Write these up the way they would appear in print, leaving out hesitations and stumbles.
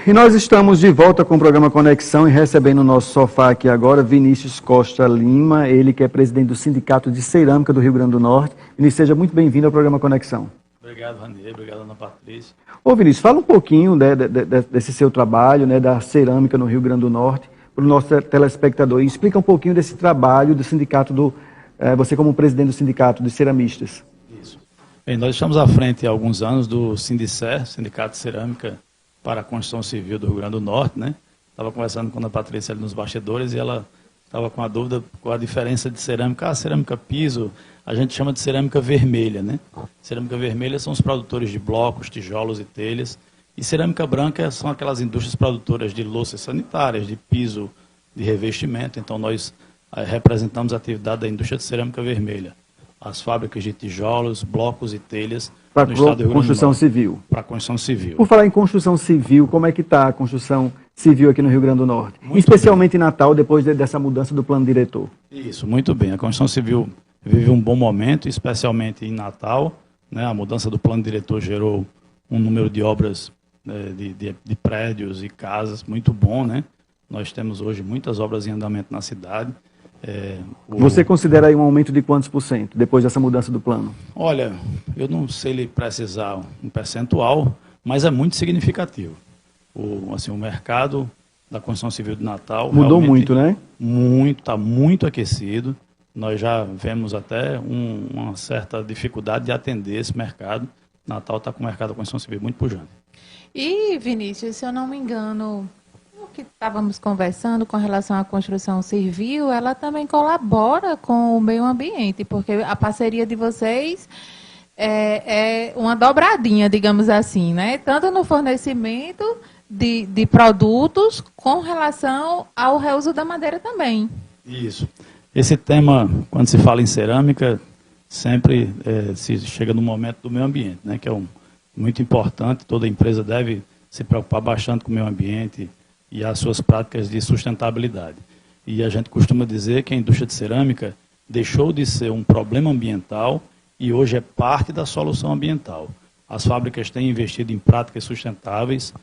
E nós estamos de volta com o programa Conexão e recebendo no nosso sofá aqui agora Vinícius Costa Lima, ele que é presidente do Sindicato de Cerâmica do Rio Grande do Norte. Vinícius, seja muito bem-vindo ao programa Conexão. Obrigado, Ranier. Obrigado, Ana Patrícia. Ô Vinícius, fala um pouquinho desse seu trabalho, da cerâmica no Rio Grande do Norte, para o nosso telespectador. E explica um pouquinho desse trabalho do sindicato, você como presidente do Sindicato de Ceramistas. Isso. Bem, nós estamos à frente há alguns anos do Sindicer, Sindicato de Cerâmica para a Construção Civil do Rio Grande do Norte, né? Estava conversando com a Ana Patrícia ali nos bastidores e ela estava com a dúvida qual a diferença de cerâmica. Cerâmica piso, a gente chama de cerâmica vermelha, né? Cerâmica vermelha são os produtores de blocos, tijolos e telhas. E cerâmica branca são aquelas indústrias produtoras de louças sanitárias, de piso, de revestimento. Então nós representamos a atividade da indústria de cerâmica vermelha. As fábricas de tijolos, blocos e telhas no estado do Rio Grande do Norte. Para construção civil. Para construção civil. Por falar em construção civil, como é que está a construção civil aqui no Rio Grande do Norte? Muito especialmente bem. Em Natal, depois dessa mudança do plano diretor. Isso, muito bem. A construção civil vive um bom momento, especialmente em Natal, né? A mudança do plano diretor gerou um número de obras de prédios e casas muito bom, né? Nós temos hoje muitas obras em andamento na cidade. Você considera aí um aumento de quantos por cento depois dessa mudança do plano? Olha, eu não sei lhe precisar um percentual, mas é muito significativo. O mercado da construção civil de Natal mudou muito, né? Está muito aquecido. Nós já vemos até uma certa dificuldade de atender esse mercado. Natal está com o mercado da construção civil muito pujante. E, Vinícius, se eu não me engano, o que estávamos conversando com relação à construção civil, ela também colabora com o meio ambiente, porque a parceria de vocês é uma dobradinha, digamos assim, né? Tanto no fornecimento de produtos com relação ao reuso da madeira também. Isso. Esse tema, quando se fala em cerâmica, sempre se chega no momento do meio ambiente, né? Que é muito importante, toda empresa deve se preocupar bastante com o meio ambiente e as suas práticas de sustentabilidade. E a gente costuma dizer que a indústria de cerâmica deixou de ser um problema ambiental e hoje é parte da solução ambiental. As fábricas têm investido em práticas sustentáveis,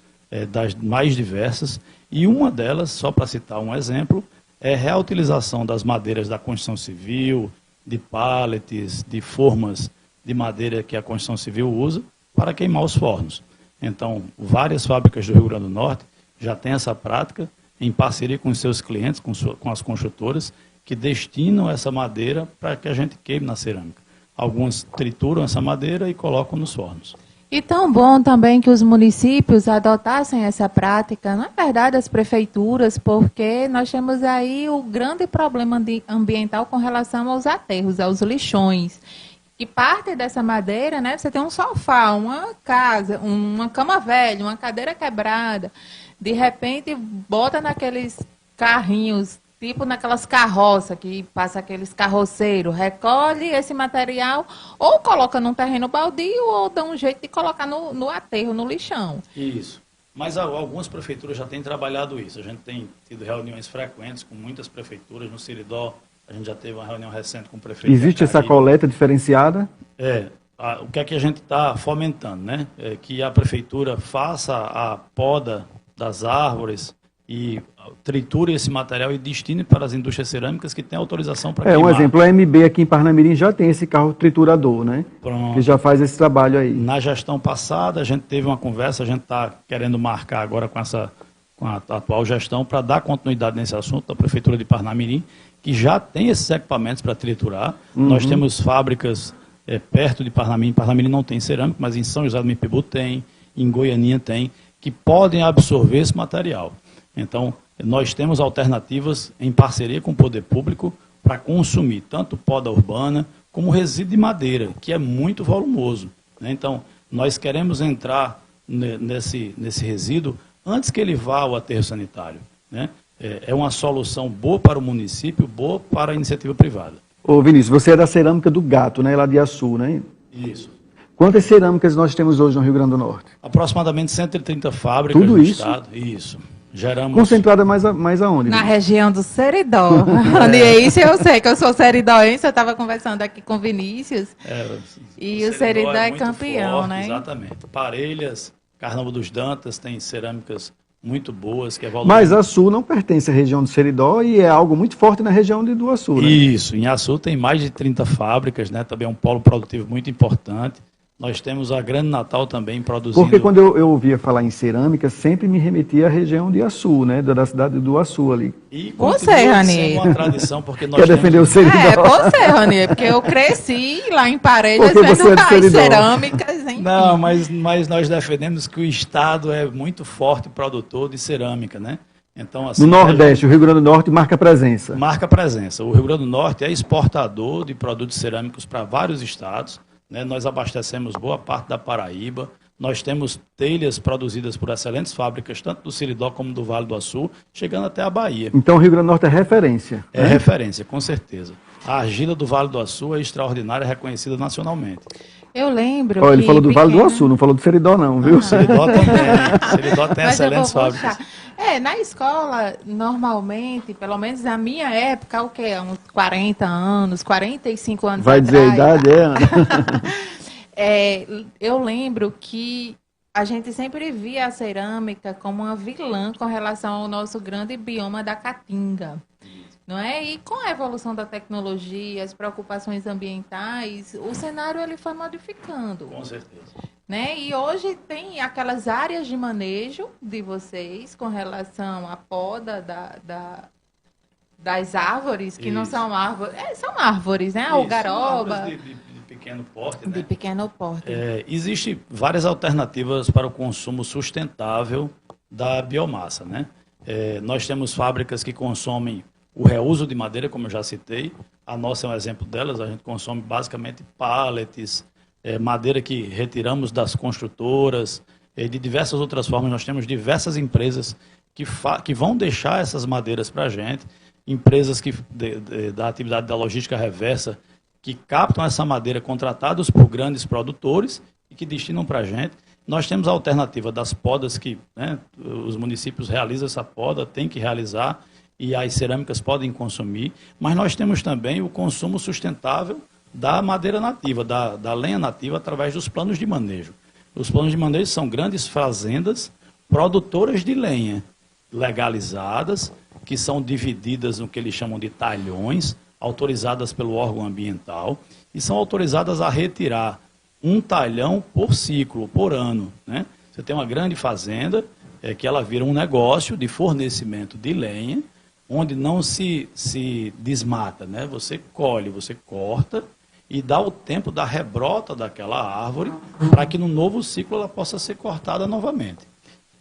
das mais diversas, e uma delas, só para citar um exemplo, é a reutilização das madeiras da construção civil, de pallets, de formas de madeira que a construção civil usa para queimar os fornos. Então, várias fábricas do Rio Grande do Norte já têm essa prática em parceria com os seus clientes, com as construtoras, que destinam essa madeira para que a gente queime na cerâmica. Algumas trituram essa madeira e colocam nos fornos. E tão bom também que os municípios adotassem essa prática, na verdade as prefeituras, porque nós temos aí o grande problema ambiental com relação aos aterros, aos lixões. E parte dessa madeira, né, você tem um sofá, uma casa, uma cama velha, uma cadeira quebrada, de repente bota naqueles carrinhos, tipo naquelas carroças que passa aqueles carroceiros, recolhe esse material, ou coloca num terreno baldio, ou dá um jeito de colocar no aterro, no lixão. Isso. Mas algumas prefeituras já têm trabalhado isso. A gente tem tido reuniões frequentes com muitas prefeituras. No Siridó, a gente já teve uma reunião recente com o prefeito. Existe essa coleta diferenciada? O que é que a gente está fomentando, né? É que a prefeitura faça a poda das árvores e triture esse material e destine para as indústrias cerâmicas que têm autorização para queimar. Um exemplo, a MB aqui em Parnamirim já tem esse carro triturador, né? Pronto. Que já faz esse trabalho aí. Na gestão passada, a gente teve uma conversa, a gente está querendo marcar agora com a atual gestão para dar continuidade nesse assunto da Prefeitura de Parnamirim, que já tem esses equipamentos para triturar. Nós temos fábricas perto de Parnamirim. Parnamirim não tem cerâmica, mas em São José do Mipibu tem, em Goianinha tem, que podem absorver esse material. Então, nós temos alternativas em parceria com o poder público para consumir tanto poda urbana como resíduo de madeira, que é muito volumoso, né? Então, nós queremos entrar nesse resíduo antes que ele vá ao aterro sanitário, né? É uma solução boa para o município, boa para a iniciativa privada. Ô Vinícius, você é da cerâmica do Gato, né? Lá de Açu, né? Isso. Quantas cerâmicas nós temos hoje no Rio Grande do Norte? Aproximadamente 130 fábricas Tudo no isso? estado. Isso. Geramos... Concentrada mais aonde? Na região do Seridó. E isso eu sei, que eu sou seridóense, eu estava conversando aqui com o Vinícius. E o Seridó é campeão, forte, né? Exatamente. Parelhas, Carnaval dos Dantas tem cerâmicas muito boas que evoluíram. Mas Açu não pertence à região do Seridó e é algo muito forte na região do Açu, né? Isso, em Açu tem mais de 30 fábricas, né? Também é um polo produtivo muito importante. Nós temos a Grande Natal também produzindo... Porque quando eu ouvia falar em cerâmica, sempre me remetia à região de Açu, né? Da cidade do Açu ali. E Você, continua Ranier. sendo uma tradição, porque nós Quer defender o Seridó? Você, Ranier, porque eu cresci lá em Parelhas Porque você é vendo do as Seridó. cerâmicas, enfim. Não, mas nós defendemos que o Estado é muito forte produtor de cerâmica, né? Então, assim, No Nordeste, o Rio Grande do Norte marca presença. marca presença. O Rio Grande do Norte é exportador de produtos cerâmicos para vários estados, né? Nós abastecemos boa parte da Paraíba. Nós temos telhas produzidas por excelentes fábricas, tanto do Seridó como do Vale do Açu, chegando até a Bahia. Então o Rio Grande do Norte é referência. É referência, com certeza. A argila do Vale do Açu é extraordinária, reconhecida nacionalmente. Eu lembro Olha, ele que falou do Vale do pequena- Açu, não falou do Seridó não, viu? Seridó também. Seridó tem Mas eu vou excelentes fábricas. puxar. Na escola, normalmente, pelo menos na minha época, o quê? Uns 40 anos, 45 anos Vai dizer a atrás. idade, Ana? Eu lembro que a gente sempre via a cerâmica como uma vilã com relação ao nosso grande bioma da Caatinga. Não é? E com a evolução da tecnologia, as preocupações ambientais, o cenário ele foi modificando. Com certeza. Né? E hoje tem aquelas áreas de manejo de vocês com relação à poda das árvores, que não Isso. são árvores. São árvores, né? Isso, Algaroba, árvores de pequeno porte, né? de pequeno porte. Existem várias alternativas para o consumo sustentável da biomassa, né? Nós temos fábricas que consomem o reuso de madeira, como eu já citei. A nossa é um exemplo delas. A gente consome basicamente pallets, madeira que retiramos das construtoras, de diversas outras formas. Nós temos diversas empresas que vão deixar essas madeiras para a gente, empresas da atividade da logística reversa, que captam essa madeira contratados por grandes produtores e que destinam para a gente. Nós temos a alternativa das podas que, né, os municípios realizam essa poda, tem que realizar, e as cerâmicas podem consumir, mas nós temos também o consumo sustentável da madeira nativa, da lenha nativa, através dos planos de manejo. Os planos de manejo são grandes fazendas produtoras de lenha, legalizadas, que são divididas no que eles chamam de talhões, autorizadas pelo órgão ambiental, e são autorizadas a retirar um talhão por ciclo, por ano, né? Você tem uma grande fazenda, que ela vira um negócio de fornecimento de lenha, onde não se desmata, né? Você colhe, você corta e dá o tempo da rebrota daquela árvore para que no novo ciclo ela possa ser cortada novamente.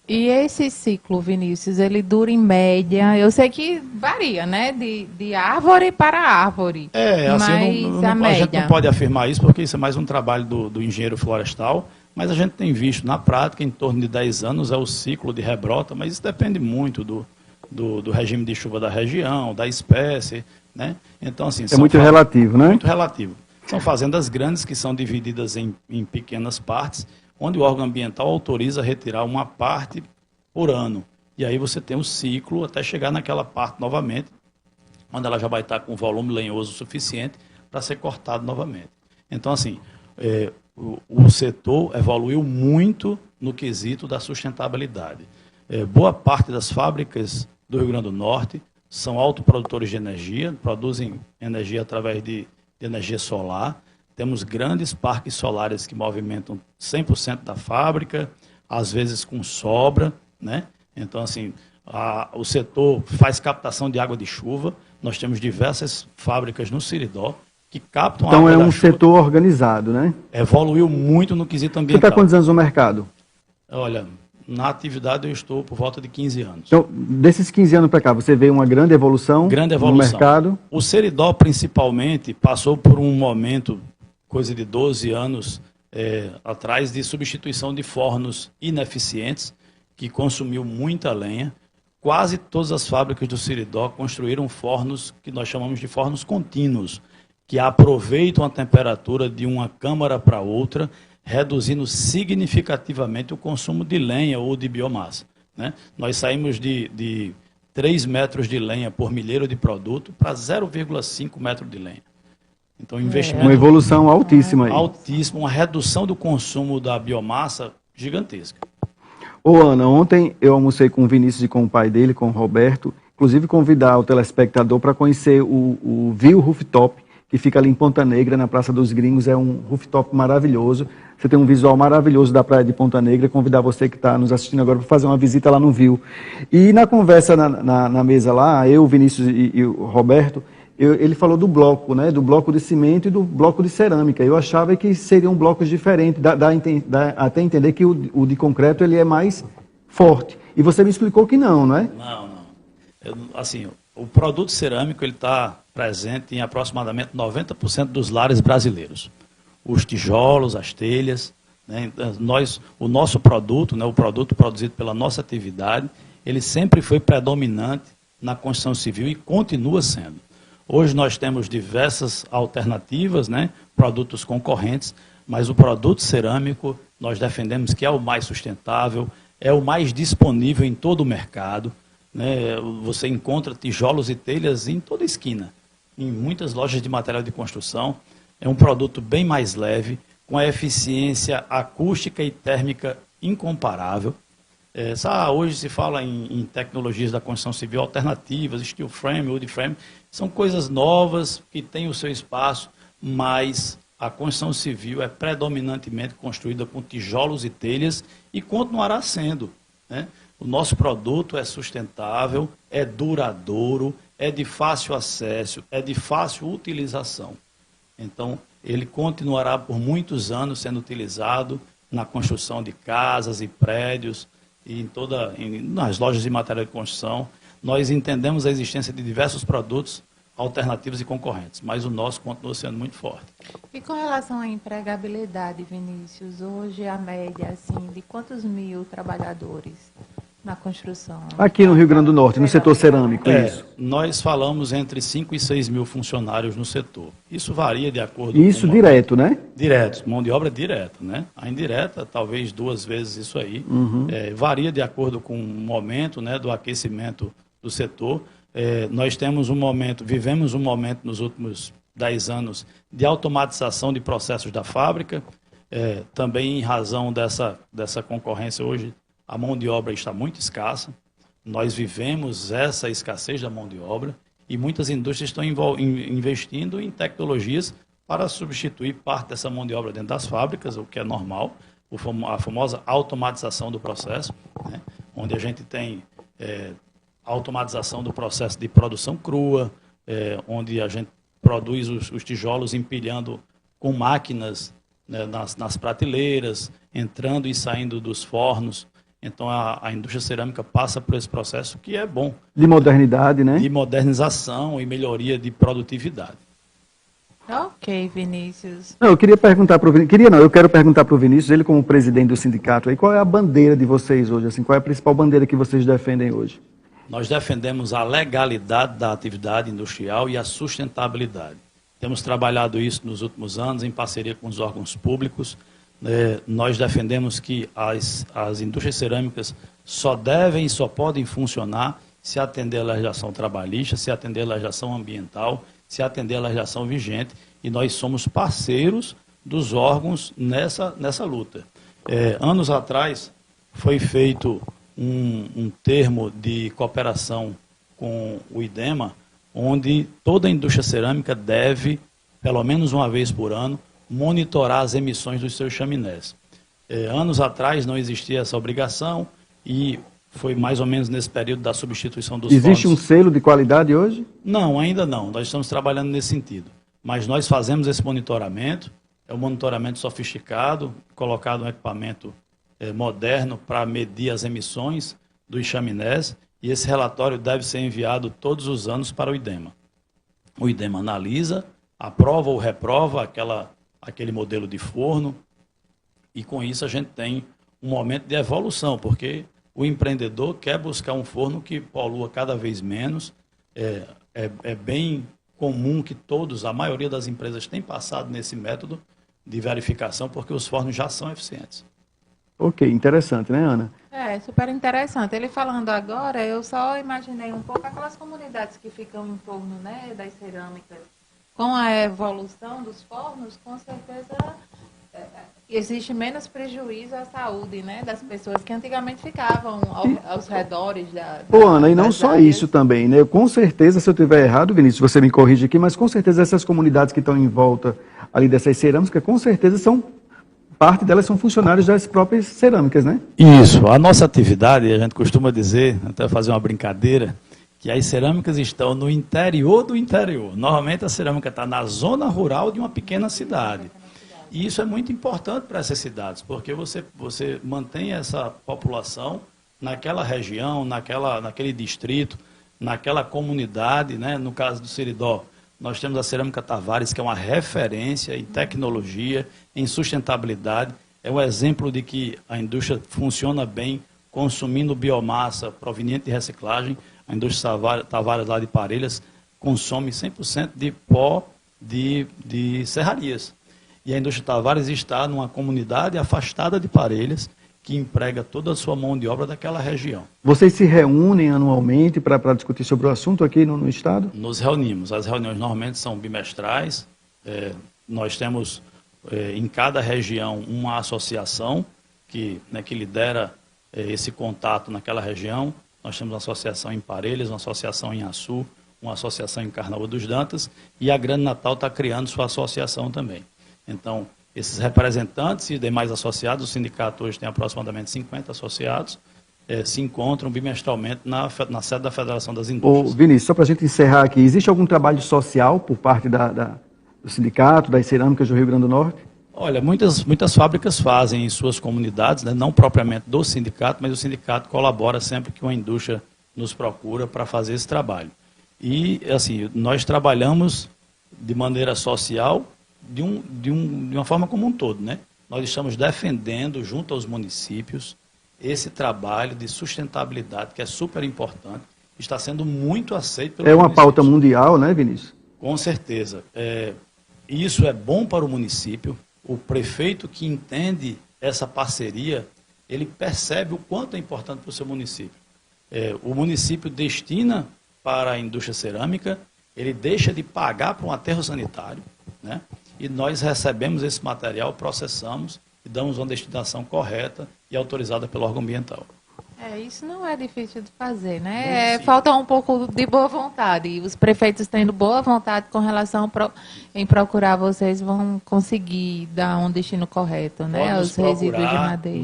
E esse ciclo, Vinícius, ele dura em média, eu sei que varia, né? De árvore para árvore. Assim, mas a a gente média. não pode afirmar isso porque isso é mais um trabalho do engenheiro florestal, mas a gente tem visto na prática, em torno de 10 anos é o ciclo de rebrota, mas isso depende muito do regime de chuva da região, da espécie, né? Então, assim, É muito relativo, né? muito relativo. São fazendas grandes que são divididas em pequenas partes, onde o órgão ambiental autoriza retirar uma parte por ano. E aí você tem um ciclo até chegar naquela parte novamente, onde ela já vai estar com volume lenhoso suficiente para ser cortado novamente. Então, assim, o setor evoluiu muito no quesito da sustentabilidade. Boa parte das fábricas do Rio Grande do Norte são autoprodutores de energia, produzem energia através de energia solar. Temos grandes parques solares que movimentam 100% da fábrica, às vezes com sobra, né? Então, assim, o setor faz captação de água de chuva. Nós temos diversas fábricas no Seridó que captam Então água é da um chuva. setor organizado, né? Evoluiu muito no quesito Você ambiental. está quantos anos no mercado? Olha, na atividade eu estou por volta de 15 anos. Então, desses 15 anos para cá, você vê uma grande evolução, Grande no evolução. mercado? O Seridó, principalmente, passou por um momento, coisa de 12 anos atrás, de substituição de fornos ineficientes, que consumiu muita lenha. Quase todas as fábricas do Seridó construíram fornos que nós chamamos de fornos contínuos, que aproveitam a temperatura de uma câmara para outra, reduzindo significativamente o consumo de lenha ou de biomassa, né? Nós saímos de 3 metros de lenha por milheiro de produto para 0,5 metro de lenha. Então, investimento Uma evolução altíssima aí. altíssimo, uma redução do consumo da biomassa gigantesca. Ô Ana, ontem eu almocei com o Vinícius e com o pai dele, com o Roberto, inclusive convidar o telespectador para conhecer o View Rooftop, que fica ali em Ponta Negra, na Praça dos Gringos, é um rooftop maravilhoso, você tem um visual maravilhoso da praia de Ponta Negra, convidar você que está nos assistindo agora para fazer uma visita lá no View. E na conversa na mesa lá, eu, o Vinícius e o Roberto, ele falou do bloco, né, do bloco de cimento e do bloco de cerâmica. Eu achava que seriam blocos diferentes, dá até entender que o de concreto ele é mais forte. E você me explicou que não é? Não, não. Assim, o produto cerâmico ele está presente em aproximadamente 90% dos lares brasileiros. Os tijolos, as telhas, né, o nosso produto, né, o produto produzido pela nossa atividade, ele sempre foi predominante na construção civil e continua sendo. Hoje nós temos diversas alternativas, né, produtos concorrentes, mas o produto cerâmico nós defendemos que é o mais sustentável, é o mais disponível em todo o mercado. Né? Você encontra tijolos e telhas em toda esquina, em muitas lojas de material de construção. É um produto bem mais leve, com a eficiência acústica e térmica incomparável. Hoje se fala em tecnologias da construção civil alternativas, steel frame, wood frame, são coisas novas que têm o seu espaço, mas a construção civil é predominantemente construída com tijolos e telhas e continuará sendo, né? O nosso produto é sustentável, é duradouro, é de fácil acesso, é de fácil utilização. Então, ele continuará por muitos anos sendo utilizado na construção de casas e prédios, e nas lojas de material de construção. Nós entendemos a existência de diversos produtos alternativos e concorrentes, mas o nosso continua sendo muito forte. E com relação à empregabilidade, Vinícius, hoje a média assim, de quantos mil trabalhadores na construção? Aqui no Rio Grande do Norte, no setor cerâmico, isso. Nós falamos entre 5 e 6 mil funcionários no setor. Isso varia de acordo isso com... direto, né? Direto, mão de obra direta, né? A indireta, talvez 2 vezes isso aí. Varia de acordo com o momento, né, do aquecimento do setor. Nós vivemos um momento nos últimos 10 anos de automatização de processos da fábrica. Também em razão dessa concorrência hoje, a mão de obra está muito escassa. Nós vivemos essa escassez da mão de obra e muitas indústrias estão investindo em tecnologias para substituir parte dessa mão de obra dentro das fábricas, o que é normal, a famosa automatização do processo, né? Onde a gente tem automatização do processo de produção crua, onde a gente produz os tijolos empilhando com máquinas, né, nas prateleiras, entrando e saindo dos fornos. Então, a indústria cerâmica passa por esse processo que é bom. De modernidade, né? De modernização e melhoria de produtividade. Ok, Vinícius. Não, eu queria perguntar para o Vinícius, eu quero perguntar para o Vinícius, ele como presidente do sindicato, aí, qual é a bandeira de vocês hoje? Assim, qual é a principal bandeira que vocês defendem hoje? Nós defendemos a legalidade da atividade industrial e a sustentabilidade. Temos trabalhado isso nos últimos anos em parceria com os órgãos públicos. Nós defendemos que as indústrias cerâmicas só devem e só podem funcionar se atender a legislação trabalhista, se atender a legislação ambiental, se atender a legislação vigente, e nós somos parceiros dos órgãos nessa luta. Anos atrás foi feito um termo de cooperação com o IDEMA, onde toda a indústria cerâmica deve, pelo menos uma vez por ano, monitorar as emissões dos seus chaminés. Anos atrás não existia essa obrigação e foi mais ou menos nesse período da substituição dos fornos. Existe um selo de qualidade hoje? Não, ainda não. Nós estamos trabalhando nesse sentido. Mas nós fazemos esse monitoramento, é um monitoramento sofisticado, colocado um equipamento moderno para medir as emissões dos chaminés, e esse relatório deve ser enviado todos os anos para o IDEMA. O IDEMA analisa, aprova ou reprova aquele modelo de forno, e com isso a gente tem um momento de evolução, porque o empreendedor quer buscar um forno que polua cada vez menos. É bem comum que a maioria das empresas tem passado nesse método de verificação, porque os fornos já são eficientes. Ok, interessante, né, Ana? Super interessante. Ele falando agora, eu só imaginei um pouco aquelas comunidades que ficam em torno, né, das cerâmicas. Com a evolução dos fornos, com certeza existe menos prejuízo à saúde, né, das pessoas que antigamente ficavam aos redores Ô, Ana, e não das só áreas. isso também, né? Com certeza, se eu estiver errado, Vinícius, você me corrige aqui, mas com certeza essas comunidades que estão em volta ali dessas cerâmicas, com certeza parte delas são funcionários das próprias cerâmicas, né? Isso, a nossa atividade, a gente costuma dizer, até fazer uma brincadeira, que as cerâmicas estão no interior do interior. Normalmente a cerâmica está na zona rural de uma pequena cidade. E isso é muito importante para essas cidades, porque você mantém essa população naquela região, naquele distrito, naquela comunidade, né? No caso do Seridó, nós temos a Cerâmica Tavares, que é uma referência em tecnologia, em sustentabilidade. É um exemplo de que a indústria funciona bem, consumindo biomassa proveniente de reciclagem. A indústria Tavares lá de Parelhas consome 100% de pó de serrarias. E a indústria Tavares está numa comunidade afastada de Parelhas, que emprega toda a sua mão de obra daquela região. Vocês se reúnem anualmente para discutir sobre o assunto aqui no Estado? Nos reunimos. As reuniões normalmente são bimestrais. Nós temos em cada região uma associação que lidera esse contato naquela região. Nós temos uma associação em Parelhas, uma associação em Açu, uma associação em Carnaúba dos Dantas, e a Grande Natal está criando sua associação também. Então, esses representantes e demais associados, o sindicato hoje tem aproximadamente 50 associados, se encontram bimestralmente na sede da Federação das Indústrias. Ô, Vinícius, só para a gente encerrar aqui, existe algum trabalho social por parte do sindicato, das cerâmicas do Rio Grande do Norte? Olha, muitas fábricas fazem em suas comunidades, né, não propriamente do sindicato, mas o sindicato colabora sempre que uma indústria nos procura para fazer esse trabalho. E, assim, nós trabalhamos de maneira social, de uma forma como um todo, né? Nós estamos defendendo, junto aos municípios, esse trabalho de sustentabilidade, que é super importante, está sendo muito aceito pelos municípios. É uma municípios. pauta mundial, né, Vinícius? Com certeza. Isso é bom para o município. O prefeito que entende essa parceria, ele percebe o quanto é importante para o seu município. O município destina para a indústria cerâmica, ele deixa de pagar para um aterro sanitário, né? E nós recebemos esse material, processamos e damos uma destinação correta e autorizada pelo órgão ambiental. Isso não é difícil de fazer, né? Falta um pouco de boa vontade. E os prefeitos tendo boa vontade com relação em procurar, vocês vão conseguir dar um destino correto, né? Os resíduos de madeira.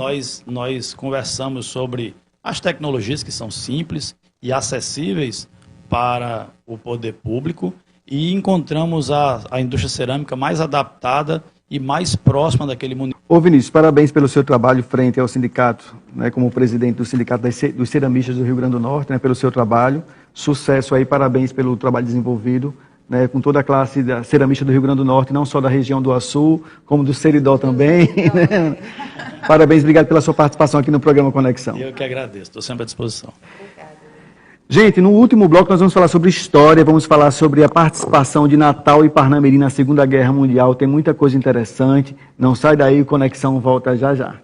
Nós conversamos sobre as tecnologias que são simples e acessíveis para o poder público e encontramos a indústria cerâmica mais adaptada e mais próxima daquele município. Ô Vinícius, parabéns pelo seu trabalho frente ao sindicato, né, como presidente do Sindicato dos Ceramistas do Rio Grande do Norte, né, pelo seu trabalho. Sucesso aí, parabéns pelo trabalho desenvolvido, né, com toda a classe da ceramista do Rio Grande do Norte, não só da região do Açu, como do Seridó também. Né? Parabéns, obrigado pela sua participação aqui no programa Conexão. Eu que agradeço, estou sempre à disposição. Gente, no último bloco nós vamos falar sobre história, vamos falar sobre a participação de Natal e Parnamirim na Segunda Guerra Mundial, tem muita coisa interessante. Não sai daí, o Conexão volta já já.